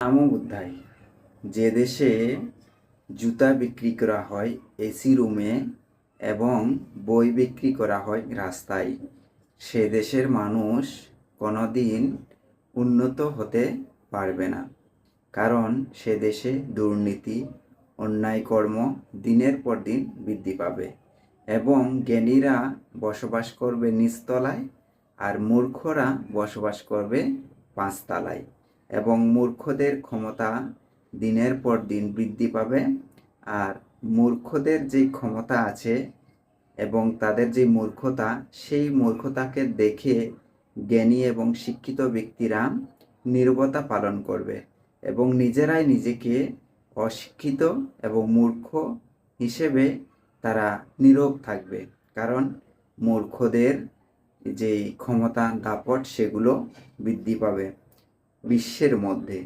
নাম অধ্যায়। যে দেশে জুতা বিক্রি করা হয় এসি রুমে এবং বই বিক্রি করা হয় রাস্তায়, সে দেশের মানুষ কোনোদিন উন্নত হতে পারবে না। কারণ সে দেশে দুর্নীতি, অন্যায় কর্ম দিনের পর দিন বৃদ্ধি পাবে এবং জ্ঞানীরা বসবাস করবে নিচতলায় আর মূর্খরা বসবাস করবে পাঁচতলায় এবং মূর্খদের ক্ষমতা দিনের পর দিন বৃদ্ধি পাবে। আর মূর্খদের যে ক্ষমতা আছে এবং তাদের যে মূর্খতা, সেই মূর্খতাকে দেখে জ্ঞানী এবং শিক্ষিত ব্যক্তিরা নীরবতা পালন করবে এবং নিজেরাই নিজেকে অশিক্ষিত এবং মূর্খ হিসেবে তারা নীরব থাকবে। কারণ মূর্খদের যে ক্ষমতা দাপট সেগুলো বৃদ্ধি পাবে বিশ্বের মধ্যে।